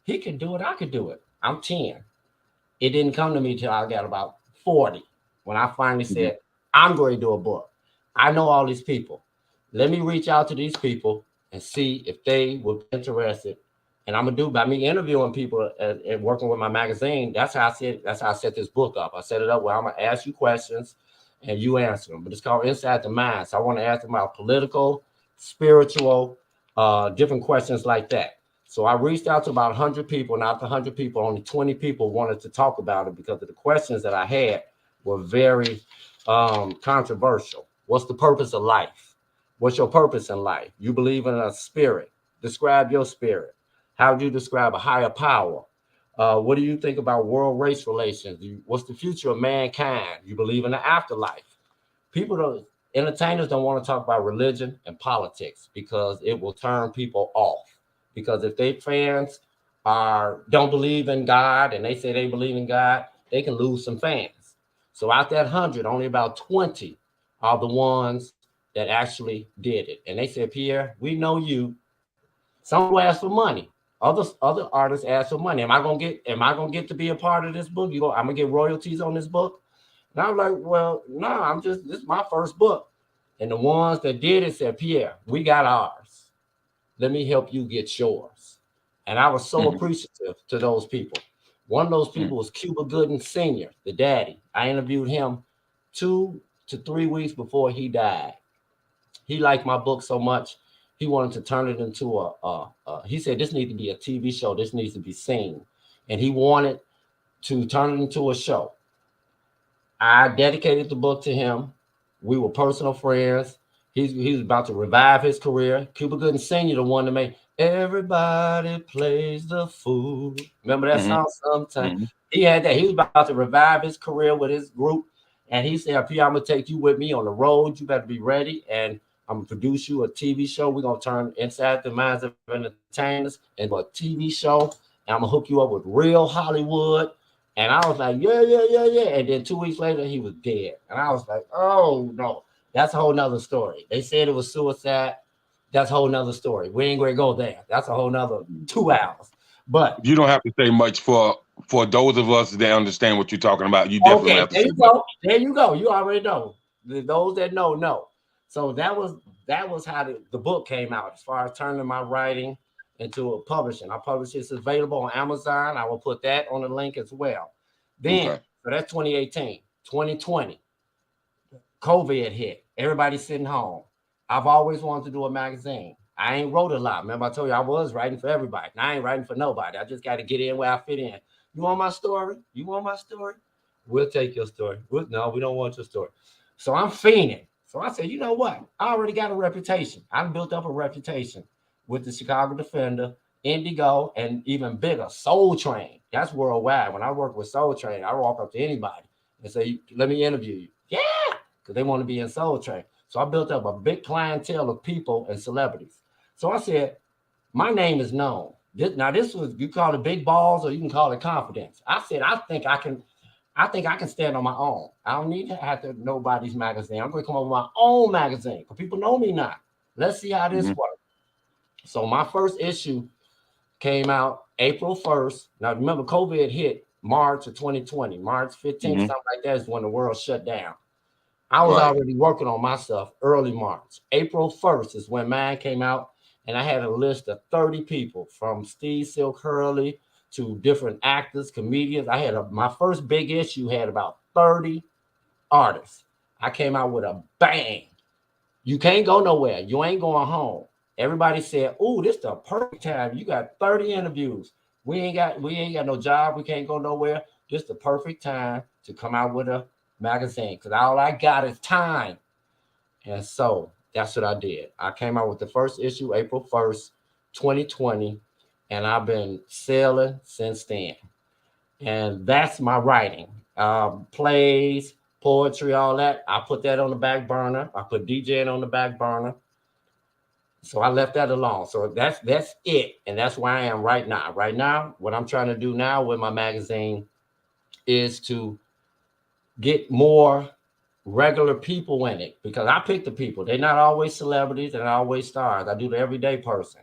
He could do it. I could do it. I'm 10. It didn't come to me till I got about 40 when I finally said, I'm going to do a book. I know all these people. Let me reach out to these people, and see if they would be interested. And I'm gonna do by me interviewing people and working with my magazine. That's how I set this book up. I set it up where I'm gonna ask you questions and you answer them. But it's called Inside the Mind. So I want to ask them about political, spiritual, different questions like that. So I reached out to about 100 people, and out of the 100 people, only 20 people wanted to talk about it because of the questions that I had were very controversial. What's the purpose of life? What's your purpose in life? You believe in a spirit. Describe your spirit. How do you describe a higher power? What do you think about world race relations? What's the future of mankind? You believe in the afterlife. Entertainers don't want to talk about religion and politics because it will turn people off. Because if they fans don't believe in God and they say they believe in God, they can lose some fans. So out that 100, only about 20 are the ones that actually did it. And they said, Pierre, we know you. Some will ask for money. Other artists ask for money. Am I gonna get to be a part of this book? I'm gonna get royalties on this book? And I'm like, well, no, this is my first book. And the ones that did it said, Pierre, we got ours. Let me help you get yours. And I was so appreciative to those people. One of those people was Cuba Gooding Sr., the daddy. I interviewed him 2 to 3 weeks before he died. He liked my book so much, he wanted to turn it into he said, this needs to be a TV show. This needs to be seen. And he wanted to turn it into a show. I dedicated the book to him. We were personal friends. He was about to revive his career. Cuba Gooding Sr., the one that made Everybody Plays the Fool. Remember that song? Sometime. He had that. He was about to revive his career with his group. And he said, Pierre, I'm going to take you with me on the road. You better be ready. And I'm going to produce you a TV show. We're going to turn Inside the Minds of Entertainers into a TV show. And I'm going to hook you up with real Hollywood. And I was like, yeah. And then 2 weeks later, he was dead. And I was like, oh, no. That's a whole nother story. They said it was suicide. That's a whole nother story. We ain't going to go there. That's a whole nother 2 hours. But you don't have to say much for those of us that understand what you're talking about. You definitely have to say much. There you go. You already know. Those that know. So that was how the book came out, as far as turning my writing into a publishing. I publish it's available on Amazon. I will put that on the link as well. Then, so that's 2018. 2020, COVID hit. Everybody's sitting home. I've always wanted to do a magazine. I ain't wrote a lot. Remember, I told you I was writing for everybody. Now I ain't writing for nobody. I just got to get in where I fit in. You want my story? You want my story? We'll take your story. No, we don't want your story. So I'm fiending. So I said, you know what? I already got a reputation. I built up a reputation with the Chicago Defender, N'Digo, and even bigger, Soul Train. That's worldwide. When I work with Soul Train, I walk up to anybody and say, let me interview you. Yeah, because they want to be in Soul Train. So I built up a big clientele of people and celebrities. So I said, my name is known. This was, you call it big balls or you can call it confidence. I said, I think I can stand on my own. I don't need to have to nobody's magazine. I'm going to come up with my own magazine because people know me now. Let's see how this works. So my first issue came out April 1st. Now, remember, COVID hit March of 2020. March 15th, something like that is when the world shut down. I was already working on my stuff early March. April 1st is when mine came out, and I had a list of 30 people from Steve Silk Hurley to different actors, comedians. I had my first big issue had about 30 artists. I came out with a bang. You can't go nowhere. You ain't going home. Everybody said, "Oh, this is the perfect time. You got 30 interviews. We ain't got no job. We can't go nowhere. This is the perfect time to come out with a magazine because all I got is time." And so that's what I did. I came out with the first issue April 1st, 2020, and I've been selling since then. And that's my writing. Plays, poetry, all that. I put that on the back burner. I put DJing on the back burner. So I left that alone. So that's it. And that's where I am right now. Right now, what I'm trying to do now with my magazine is to get more regular people in it because I pick the people. They're not always celebrities. They're not always stars. I do the everyday person.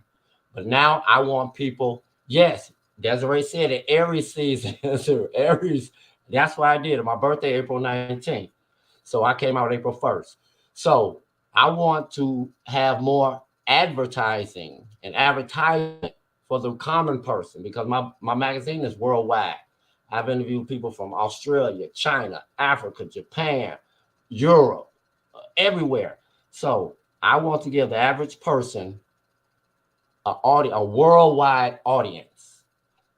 But now I want people. Yes, Desiree said it. Aries season. Aries. That's why I did it. My birthday, April 19th. So I came out April 1st. So I want to have more advertising and advertisement for the common person, because my magazine is worldwide. I've interviewed people from Australia, China, Africa, Japan, Europe, everywhere. So I want to give the average person a worldwide audience.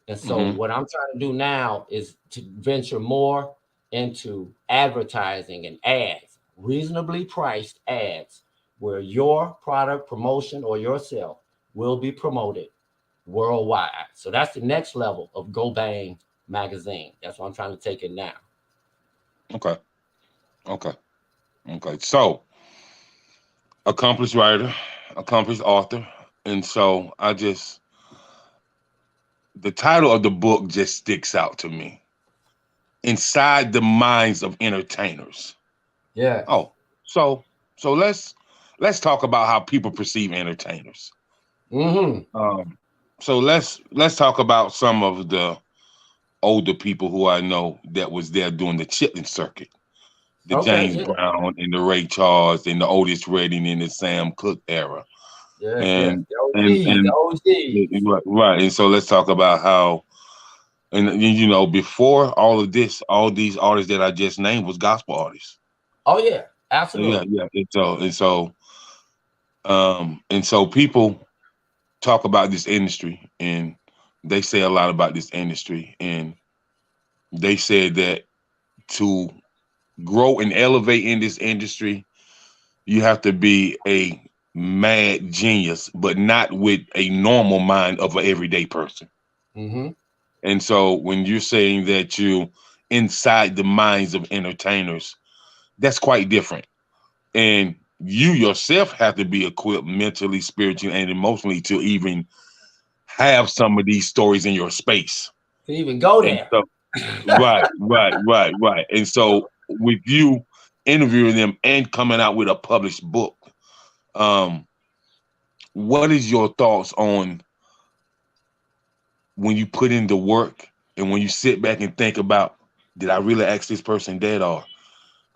And so what I'm trying to do now is to venture more into advertising and ads, reasonably priced ads, where your product promotion or yourself will be promoted worldwide. So that's the next level of Go Bang magazine. That's what I'm trying to take it now. Okay. So, accomplished writer, accomplished author. And so the title of the book just sticks out to me. Inside the Minds of Entertainers. Yeah. Oh, so let's talk about how people perceive entertainers. So let's talk about some of the older people who I know that was there during the Chitlin circuit, the James Brown and the Ray Charles and the Otis Redding and the Sam Cooke era. The OG. Right. And so let's talk about how, and you know, before all of this, all these artists that I just named was gospel artists. Oh yeah, absolutely. Yeah. And so people talk about this industry, and they say a lot about this industry, and they said that to grow and elevate in this industry, you have to be a mad genius, but not with a normal mind of an everyday person. And so when you're saying that you inside the minds of entertainers, that's quite different. And you yourself have to be equipped mentally, spiritually, and emotionally to even have some of these stories in your space. To even go there. So, right. And so with you interviewing them and coming out with a published book, what is your thoughts on when you put in the work and when you sit back and think about, did I really ask this person that? Or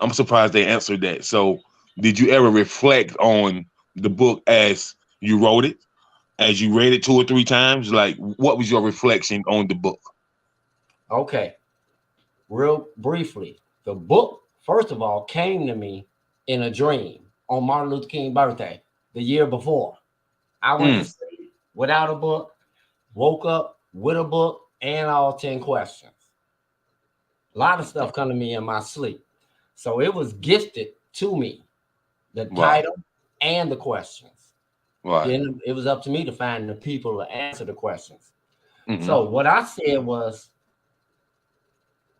I'm surprised they answered that. So did you ever reflect on the book as you wrote it, as you read it 2 or 3 times? Like, what was your reflection on the book? Okay. Real briefly, the book, first of all, came to me in a dream on Martin Luther King's birthday the year before. I went to sleep without a book, woke up with a book and all 10 questions. A lot of stuff come to me in my sleep. So it was gifted to me, the title and the questions. Then it was up to me to find the people to answer the questions. So what I said was,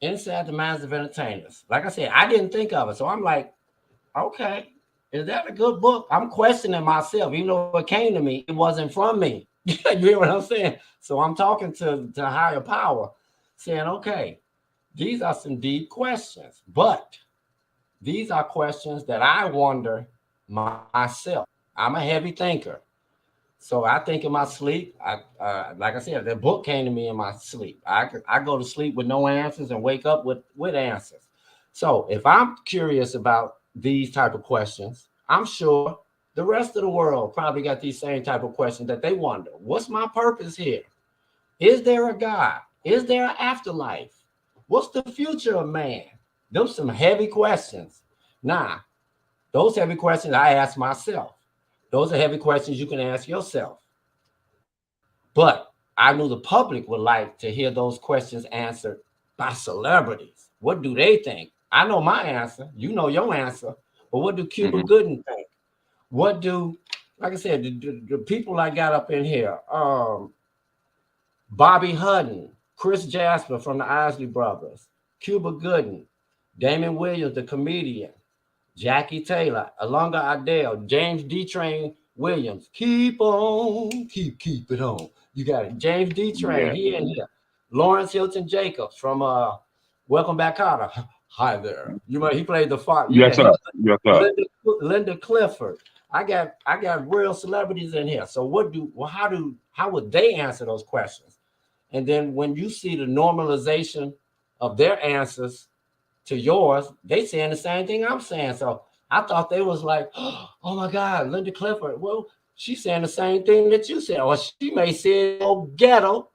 inside the minds of entertainers. Like I said, I didn't think of it. So I'm like, okay, is that a good book? I'm questioning myself. Even though it came to me, it wasn't from me. You hear what I'm saying? So I'm talking to higher power, saying, okay, these are some deep questions, but these are questions that I wonder myself. I'm a heavy thinker. So I think in my sleep, like I said, the book came to me in my sleep. I go to sleep with no answers and wake up with answers. So if I'm curious about these type of questions, I'm sure the rest of the world probably got these same type of questions that they wonder. What's my purpose here? Is there a God? Is there an afterlife? What's the future of man? Those some heavy questions. Nah, those heavy questions I ask myself. Those are heavy questions you can ask yourself. But I knew the public would like to hear those questions answered by celebrities. What do they think? I know my answer. You know your answer. But what do Cuba Gooding think? What do, like I said, the people I got up in here, Bobby Hutton, Chris Jasper from the Isley Brothers, Cuba Gooding, Damon Williams, the comedian, Jackie Taylor, Alonga Adele, James D. Train Williams. Keep on, keep it on. You got it. James D. Train, he in here. Lawrence Hilton Jacobs from Welcome Back, Carter. Hi there. He played the father. Yes, sir. Linda Clifford. I got real celebrities in here. So how would they answer those questions? And then when you see the normalization of their answers to yours, they saying the same thing I'm saying. So I thought they was like, oh my God, Linda Clifford. Well, She's saying the same thing that you said, or she may say more ghetto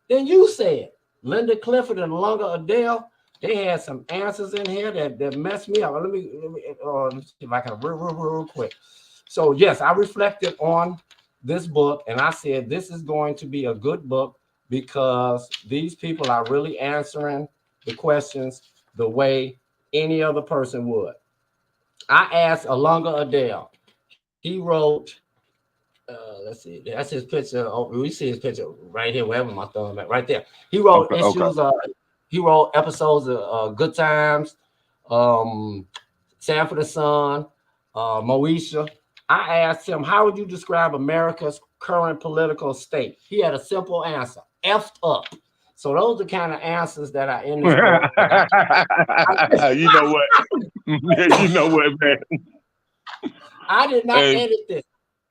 than you said. Linda Clifford and Lunga Adele, they had some answers in here that messed me up. Let me see if I can real quick. So yes, I reflected on this book and I said this is going to be a good book because these people are really answering the questions the way any other person would. I asked Alunga Adele. He wrote, let's see, that's his picture. Oh, we see his picture right here, wherever my thumb at, right there. He wrote issues. He wrote episodes of Good Times, Sanford and Son, Moesha. I asked him, how would you describe America's current political state? He had a simple answer: effed up. So those are the kind of answers that are in this book. You know what? You know what, man? I did not edit this.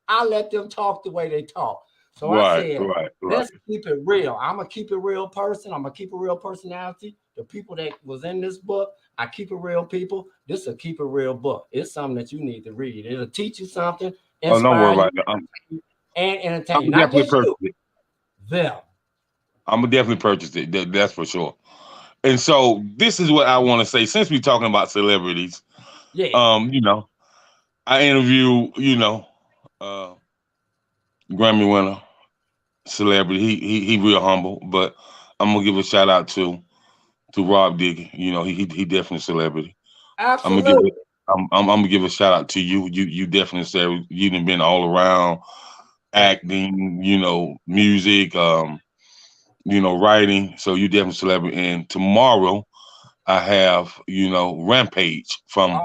I let them talk the way they talk. So I said, let's keep it real. I'm a keep it real person. I'm a keep it real personality. The people that was in this book, I keep it real people. This is a keep it real book. It's something that you need to read. It'll teach you something, inspire don't worry about you, and entertain you. Not just you. Them. I'm gonna definitely purchase it. That's for sure. And so this is what I want to say. Since we're talking about celebrities, you know, I interview, you know, Grammy winner, celebrity. He real humble, but I'm gonna give a shout out to Rob Diggy. You know, he definitely a celebrity. Absolutely. I'm gonna give a shout out to you. You definitely said you've been all around acting, you know, music, you know, writing. So you definitely celebrity. And tomorrow I have, you know, Rampage from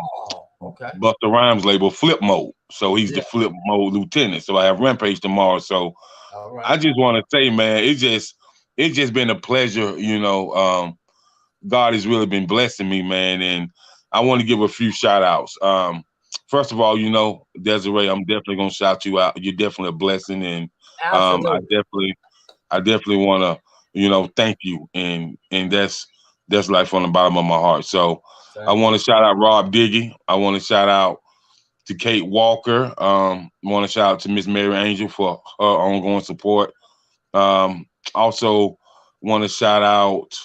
Busta Rhymes label Flip Mode. So he's the Flip Mode lieutenant. So I have Rampage tomorrow. So I just want to say, man, it's just been a pleasure. You know, God has really been blessing me, man. And I want to give a few shout outs. First of all, you know, Desiree, I'm definitely going to shout you out. You're definitely a blessing. And I definitely want to, you know, thank you. And that's like from the bottom of my heart. So I want to shout out Rob Diggy. I want to shout out to Kate Walker. I want to shout out to Miss Mary Angel for her ongoing support. Also want to shout out,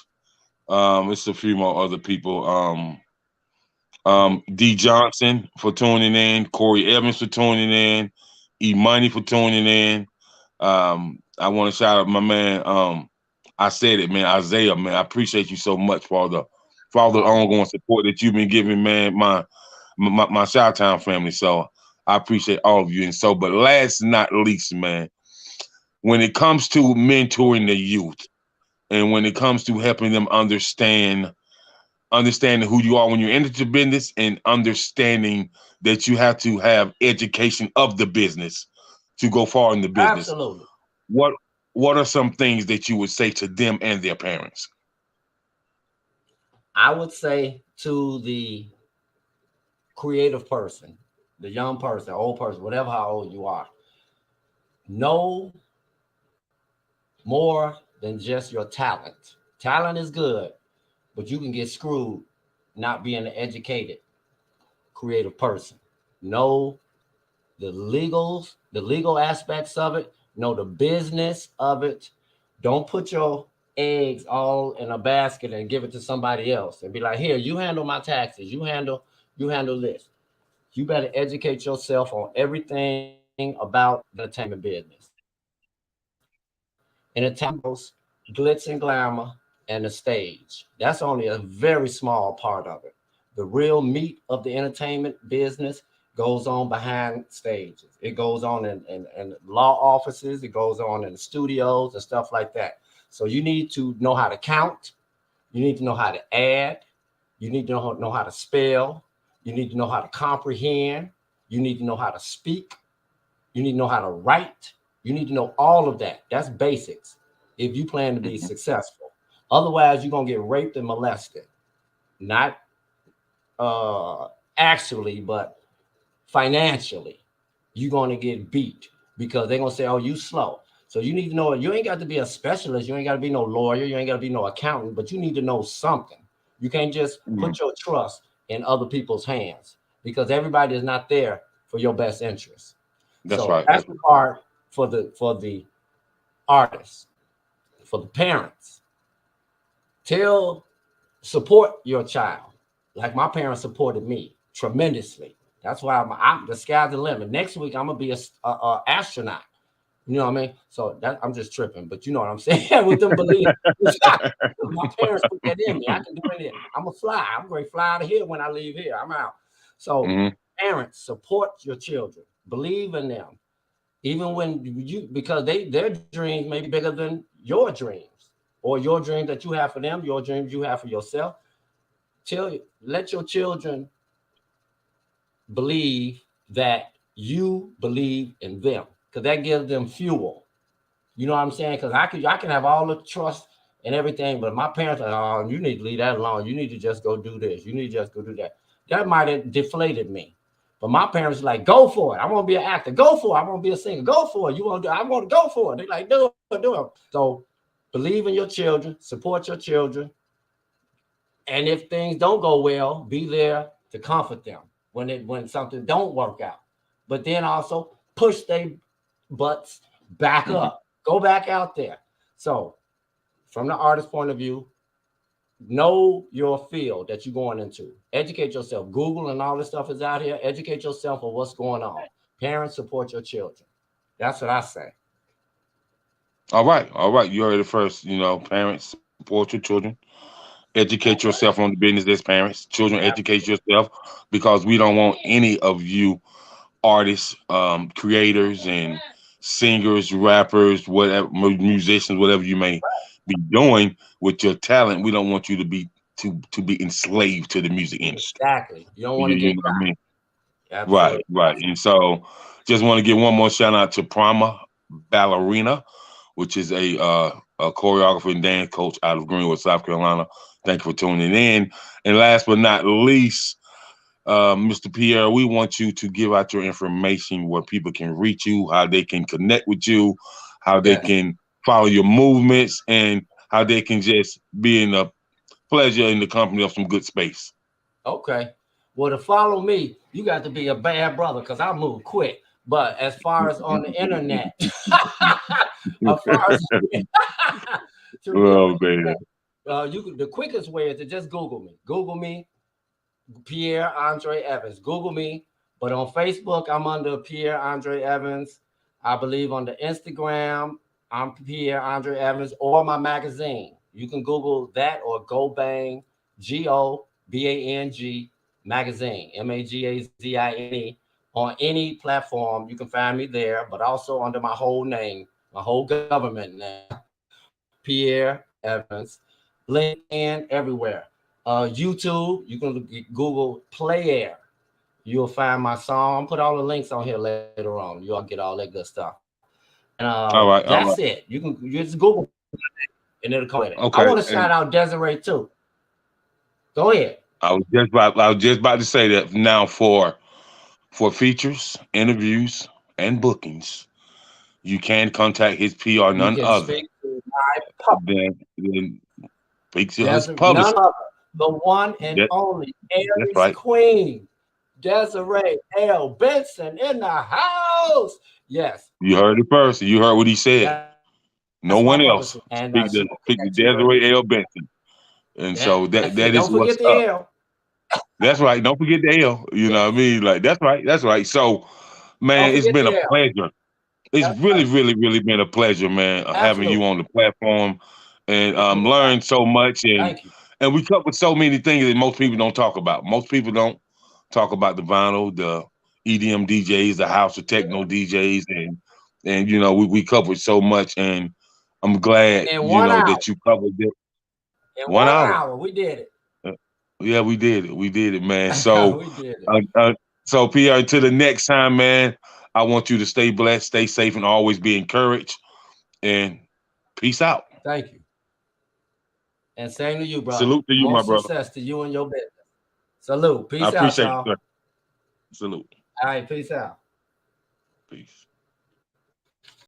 it's a few more other people. D Johnson for tuning in, Corey Evans for tuning in, E Money for tuning in. I want to shout out my man, I said it, man, Isaiah, man. I appreciate you so much for all the ongoing support that you've been giving, man, my Chi-Town family. So I appreciate all of you. And so, but last not least, man, when it comes to mentoring the youth and when it comes to helping them understanding who you are when you're into the business and understanding that you have to have education of the business to go far in the business. Absolutely. What are some things that you would say to them and their parents? I would say to the creative person, the young person, old person, whatever how old you are, know more than just your talent. Talent is good, but you can get screwed not being an educated, creative person. Know the legal aspects of it, know the business of it. Don't put your eggs all in a basket and give it to somebody else and be like, here, you handle my taxes, you handle this. You better educate yourself on everything about the entertainment business. Entertainment, glitz and glamour, and the stage. That's only a very small part of it. The real meat of the entertainment business goes on behind stages. It goes on in law offices. It goes on in the studios and stuff like that. So you need to know how to count. You need to know how to add. You need to know how to spell. You need to know how to comprehend. You need to know how to speak. You need to know how to write. You need to know all of that. That's basics if you plan to be successful. Otherwise, you're going to get raped and molested. Not actually, but financially. You're going to get beat because they're going to say, oh, you slow. So you need to know, you ain't got to be a specialist. You ain't got to be no lawyer. You ain't got to be no accountant, but you need to know something. You can't just put your trust in other people's hands because everybody is not there for your best interest. That's So right. that's the part for the artists, for the parents. Support your child. Like my parents supported me tremendously. That's why I'm the sky's the limit. Next week I'm gonna be a astronaut. You know what I mean? So that I'm just tripping, but you know what I'm saying. With them believe, my parents put that in me. I can do anything. I'm gonna fly. I'm going to fly out of here when I leave here. I'm out. So parents, support your children. Believe in them, even when because their dreams may be bigger than your dreams, or your dreams that you have for them, your dreams you have for yourself. Let your children believe that you believe in them, because that gives them fuel. You know what I'm saying? Because I can have all the trust and everything, but my parents are, oh, you need to leave that alone. You need to just go do this. You need to just go do that. That might have deflated me. But my parents are like, go for it. I want to be an actor. Go for it. I want to be a singer. Go for it. You want to do? I want to go for it. They're like, do it. So believe in your children. Support your children. And if things don't go well, be there to comfort them when something don't work out. But then also push their butts back up. Go back out there. So from the artist point of view, know your field that you're going into. Educate yourself. Google and all this stuff is out here. Educate yourself on what's going on. Parents, support your children. That's what I say. All right. You heard it first. Parents, support your children. Educate yourself on the business as parents. Children, educate yourself, because we don't want any of you artists, creators, and singers, rappers, whatever, musicians, whatever you may be doing with your talent. We don't want you to be enslaved to the music industry. Exactly. You don't want to get know what I mean? Absolutely. Right. And so, just want to give one more shout out to Prima Ballerina, which is a choreographer and dance coach out of Greenwood, South Carolina. Thank you for tuning in. And last but not least, Mr. Pierre, we want you to give out your information where people can reach you, how they can connect with you, how they can follow your movements, and how they can just be in a pleasure in the company of some good space. Okay. Well, to follow me, you got to be a bad brother, because I move quick. But as far as on the internet, the quickest way is to just Google me. Google me, Pierre Andre Evans. Google me. But on Facebook, I'm under Pierre Andre Evans. I believe on the Instagram, I'm Pierre Andre Evans, or my magazine. You can Google that, or Go Bang, GOBANG magazine, MAGAZINE. On any platform, you can find me there, but also under my whole name, my whole government name, Pierre Evans. LinkedIn, everywhere. YouTube, you can Google Play Air. You'll find my song. Put all the links on here later on. You'll get all that good stuff. And that's it. You can just Google and it'll come with it. Okay. I want to shout out Desiree too. Go ahead. I was just about to say that now for features, interviews, and bookings, you can contact his PR, none other than speak to his publicist. None other, the one and only Aries Queen, Desiree L. Benson in the house. Yes. You heard it first. You heard what he said. No one else. Speak to Desiree L. Benson. And so that is what's up. That's right. Don't forget the L. You know what I mean? Like, that's right. So, man, it's been a pleasure. It's really been a pleasure, man, having you on the platform, and learned so much. And we covered so many things that most people don't talk about. Most people don't talk about the vinyl, the EDM DJs, the house of techno DJs, and we covered so much, and I'm glad that you covered it. In 1 hour, we did it. Yeah, we did it, man. So, so Pierre, until the next time, man, I want you to stay blessed, stay safe, and always be encouraged. And peace out. Thank you. And same to you, brother. Salute to you, my brother. Success to you and your business. Salute. Peace out, y'all. I appreciate you, sir. Salute. All right, peace out. Peace.